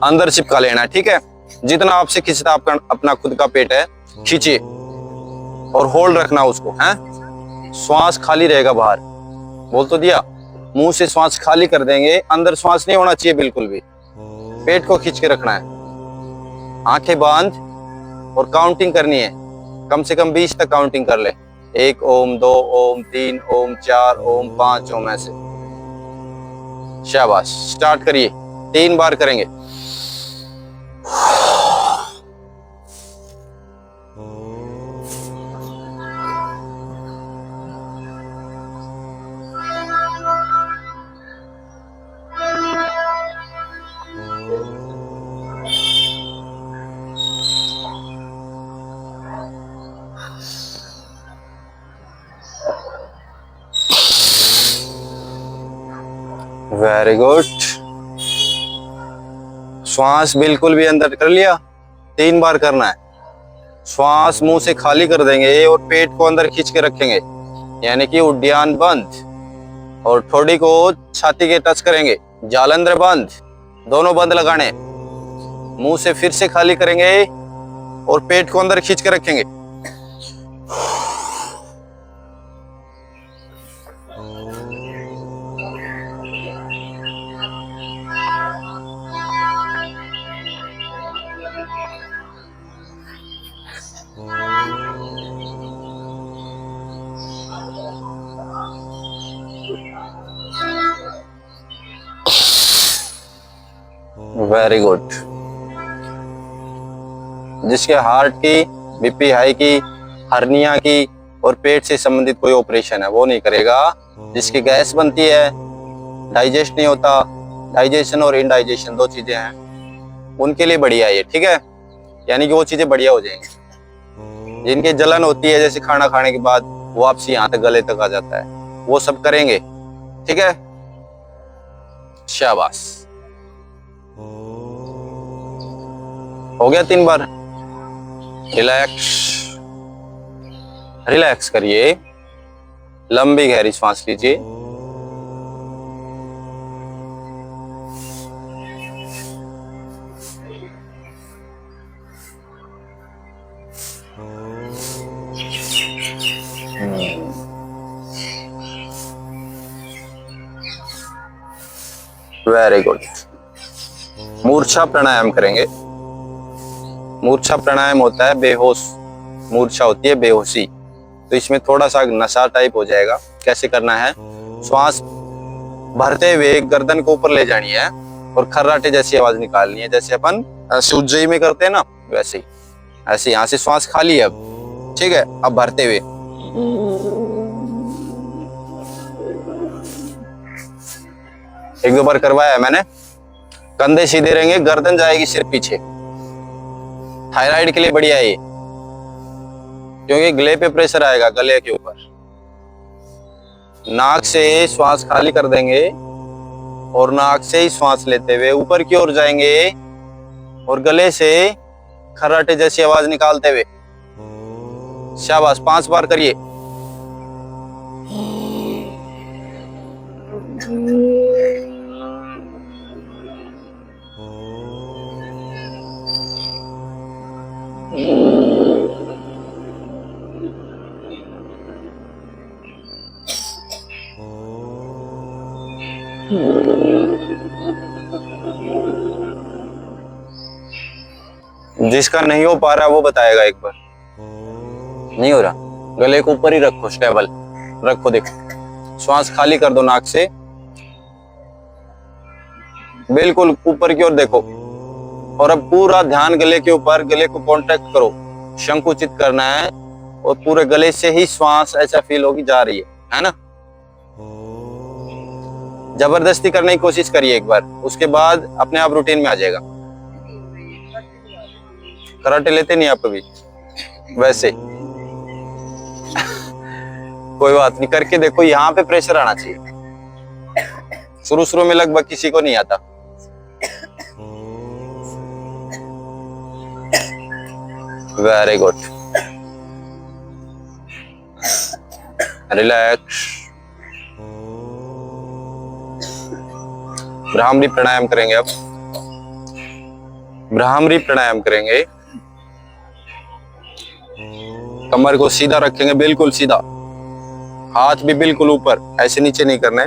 S1: अंदर चिपका लेना है, ठीक है। जितना आपसे खींचता आपका अपना खुद का पेट है, खींचिए और होल्ड रखना उसको, है। श्वास खाली रहेगा बाहर, बोल तो दिया। मुंह से श्वास खाली कर देंगे, अंदर श्वास नहीं होना चाहिए बिल्कुल भी। पेट को खींच के रखना है, आंखें बंद, और काउंटिंग करनी है। कम से कम 20 तक काउंटिंग कर ले। 1 ओम, 2 ओम, 3 ओम, 4 ओम, 5 ओम, ऐसे। शाबाश, स्टार्ट करिए। 3 बार करेंगे। Very good. श्वास बिल्कुल भी अंदर कर लिया। 3 बार करना है। श्वास मुंह से खाली कर देंगे और पेट को अंदर खींच के रखेंगे, यानी कि उड्डयन बंद, और ठोड़ी को छाती के टच करेंगे। जालंधर बंद, दोनों बंद लगाने। मुंह से फिर से खाली करेंगे और पेट को अंदर खींच के रखेंगे। Very good. जिसके हार्ट की, बीपी हाई की, हर्निया की और पेट से संबंधित कोई ऑपरेशन है वो नहीं करेगा। जिसकी गैस बनती है, डाइजेस्ट नहीं होता, डाइजेशन और इनडाइजेशन दो चीजें हैं, उनके लिए बढ़िया है ये, ठीक है। यानी कि वो चीजें बढ़िया हो जाएंगी। जिनकी जलन होती है जैसे खाना खाने के बाद, वो आपसे यहाँ तक गले तक आ जाता है, वो सब करेंगे, ठीक है। शाबाश, हो गया 3 बार। रिलैक्स, रिलैक्स करिए, लंबी गहरी सांस लीजिए। Very good. मूर्छा प्राणायाम करेंगे। मूर्छा प्राणायाम होता है बेहोश, मूर्छा होती है बेहोशी, तो इसमें थोड़ा सा नशा टाइप हो जाएगा। कैसे करना है, श्वास भरते हुए गर्दन को ऊपर ले जानी है और खर्राटे जैसी आवाज निकालनी है, जैसे अपन उज्जयी में करते हैं ना, वैसे ही। ऐसे यहाँ से श्वास खाली है अब, ठीक है। अब भरते हुए एक दो बार करवाया है मैंने। कंधे सीधे रहेंगे, गर्दन जाएगी सिर्फ पीछे। थायराइड के लिए बढ़िया है ये, क्योंकि गले पे प्रेशर आएगा, गले के ऊपर। नाक से श्वास खाली कर देंगे और नाक से ही श्वास लेते हुए ऊपर की ओर जाएंगे और गले से खर्राटे जैसी आवाज निकालते हुए। शाबाश, 5 बार करिए। जिसका नहीं हो पा रहा वो बताएगा एक बार। नहीं हो रहा, गले को ऊपर ही रखो, स्टेबल रखो। देखो, श्वास खाली कर दो नाक से, बिल्कुल ऊपर की ओर देखो। और अब पूरा ध्यान गले के ऊपर, गले को कांटेक्ट करो, संकुचित करना है और पूरे गले से ही श्वास ऐसा फील होगी जा रही है ना। जबरदस्ती करने की कोशिश करिए एक बार, उसके बाद अपने आप रूटीन में आ जाएगा। कराटे लेते नहीं आप कभी वैसे? कोई बात नहीं, करके देखो। यहाँ पे प्रेशर आना चाहिए। शुरू शुरू में लगभग किसी को नहीं आता। Very good, relax. Bhramari pranayama करेंगे अब। भ्रामरी प्राणायाम करेंगे। कमर को सीधा रखेंगे, बिल्कुल सीधा। हाथ भी बिल्कुल ऊपर, ऐसे नीचे नहीं करने,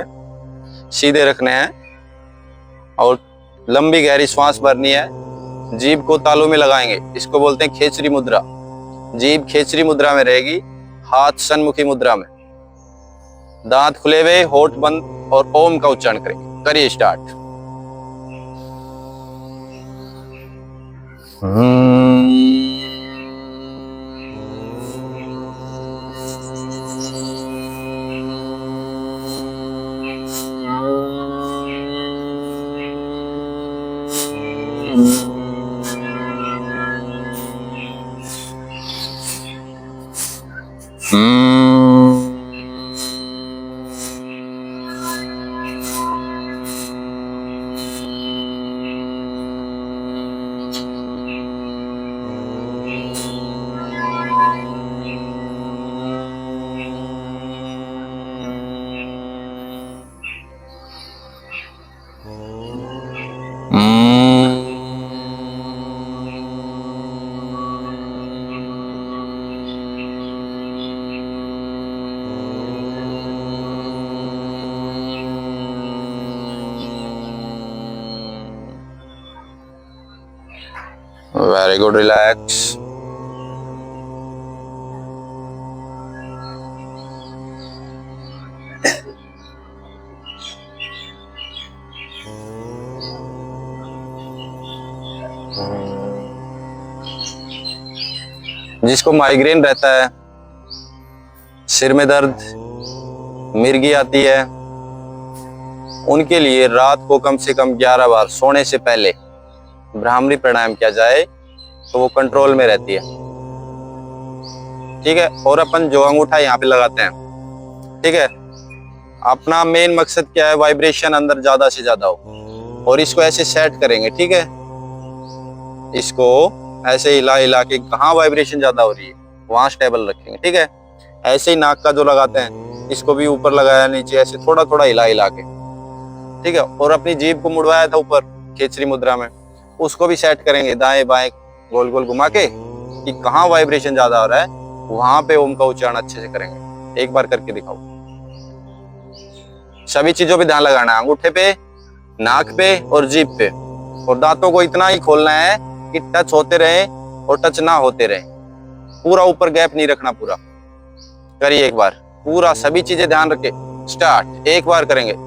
S1: सीधे रखने हैं। और लंबी गहरी श्वास भरनी है। जीभ को तालू में लगाएंगे, इसको बोलते हैं खेचरी मुद्रा। जीभ खेचरी मुद्रा में रहेगी, हाथ सन्मुखी मुद्रा में। दांत खुले हुए, होठ बंद और ओम का उच्चारण करेंगे। करिए स्टार्ट। Very good, relax. जिसको माइग्रेन रहता है, सिर में दर्द, मिर्गी आती है, उनके लिए रात को कम से कम 11 बार सोने से पहले ब्राह्मणी प्राणायाम किया जाए तो वो कंट्रोल में रहती है। ठीक है। और अपन जो अंगूठा यहाँ पे लगाते हैं, ठीक है, अपना मेन मकसद क्या है, वाइब्रेशन अंदर ज्यादा से ज्यादा हो। और इसको ऐसे सेट करेंगे, ठीक है, इसको ऐसे हिला हिला के कहाँ वाइब्रेशन ज्यादा हो रही है वहां स्टेबल रखेंगे। ठीक है। ऐसे ही नाक का जो लगाते हैं, इसको भी ऊपर लगाया, नीचे ऐसे थोड़ा थोड़ा हिला हिला के, ठीक है। और अपनी जीभ को मुड़वाया था ऊपर खेचरी मुद्रा में, उसको भी सेट करेंगे, दाएं बाएं गोल गोल घुमा के, कि कहाँ वाइब्रेशन ज्यादा हो रहा है वहां पे ओम का उच्चारण अच्छे से करेंगे। एक बार करके दिखाओ। सभी चीजों पे ध्यान लगाना है, अंगूठे पे, नाक पे और जीभ पे, और दांतों को इतना ही खोलना है कि टच होते रहे और टच ना होते रहे, पूरा ऊपर गैप नहीं रखना। पूरा करिए एक बार, पूरा सभी चीजें ध्यान रखे। स्टार्ट। एक बार करेंगे।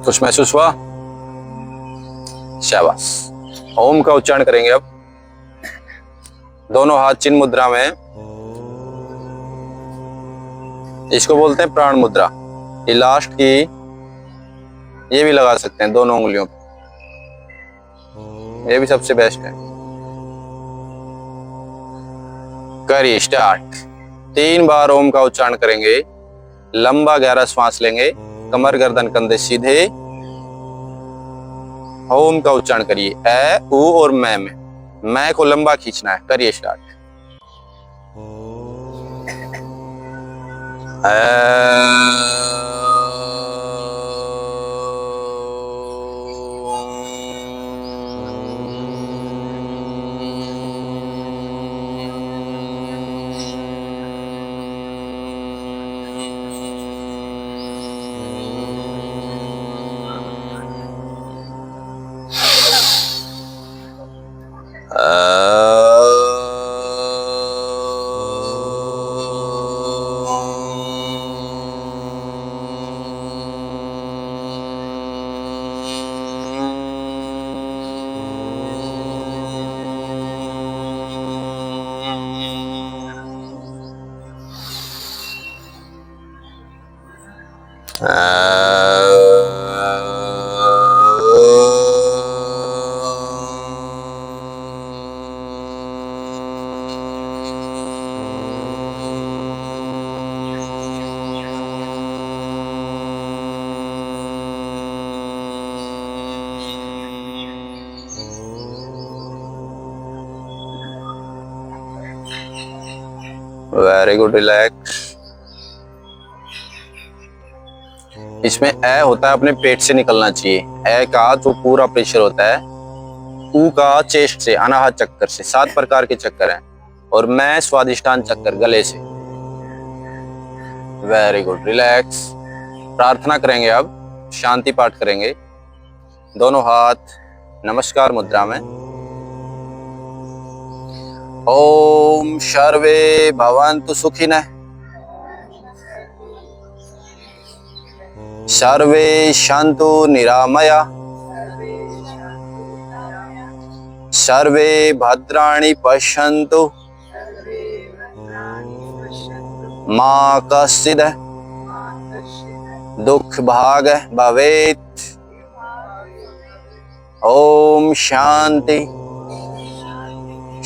S1: कुछ महसूस हुआ? शाबाश। ओम का उच्चारण करेंगे अब। दोनों हाथ चिन्ह मुद्रा में, इसको बोलते हैं प्राण मुद्रा। ये लास्ट की, ये भी लगा सकते हैं दोनों उंगलियों पे, ये भी सबसे बेस्ट है। करिए स्टार्ट। 3 बार ओम का उच्चारण करेंगे। लंबा गहरा श्वास लेंगे, कमर गर्दन कंधे सीधे। ओम का उच्चारण करिए। ए, उ और मैं को लंबा खींचना है। करिए स्टार्ट। Very good. रिलैक्स। इसमें ए होता है अपने पेट से निकलना चाहिए। ए का जो पूरा प्रेशर होता है, ऊ का चेस्ट से, अनाहत चक्कर से। 7 प्रकार के चक्कर हैं। और मैं स्वादिष्टान चक्कर गले से। Very good. रिलैक्स। प्रार्थना करेंगे अब, शांति पाठ करेंगे। दोनों हाथ नमस्कार मुद्रा में। ओम सर्वे भवन्तु सुखिनः, सर्वे सन्तु निरामया, सर्वे भद्राणि पश्यन्तु, मा कश्चित् दुःख भाग भवेत्। ओम शांति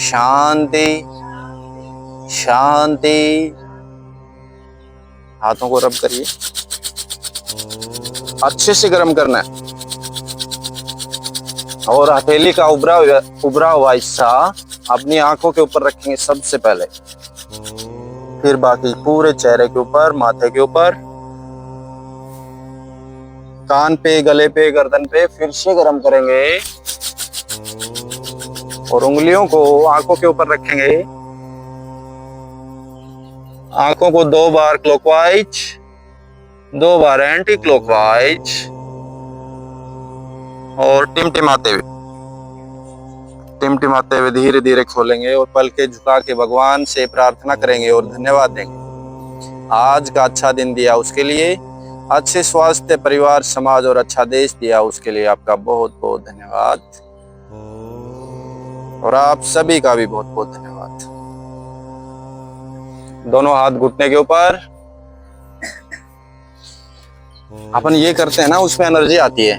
S1: शांति शांति। हाथों को रब करिए, अच्छे से गर्म करना है। और हथेली का उभरा हुआ हिस्सा अपनी आंखों के ऊपर रखेंगे सबसे पहले, फिर बाकी पूरे चेहरे के ऊपर, माथे के ऊपर, कान पे, गले पे, गर्दन पे फिर से गर्म करेंगे और उंगलियों को आंखों के ऊपर रखेंगे। आंखों को 2 बार क्लॉकवाइज, 2 बार एंटी क्लॉकवाइज और टिमटिमाते हुए धीरे धीरे खोलेंगे और पलके झुका के भगवान से प्रार्थना करेंगे और धन्यवाद देंगे आज का अच्छा दिन दिया उसके लिए, अच्छे स्वास्थ्य, परिवार, समाज और अच्छा देश दिया उसके लिए आपका बहुत बहुत धन्यवाद। और आप सभी का भी बहुत बहुत धन्यवाद। दोनों हाथ घुटने के ऊपर। अपन ये करते हैं ना, उसमें एनर्जी आती है,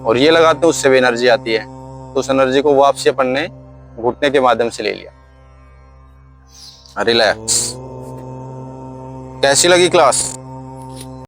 S1: और ये लगाते हैं उससे भी एनर्जी आती है। तो उस एनर्जी को वापसी अपन ने घुटने के माध्यम से ले लिया। रिलैक्स। कैसी लगी क्लास?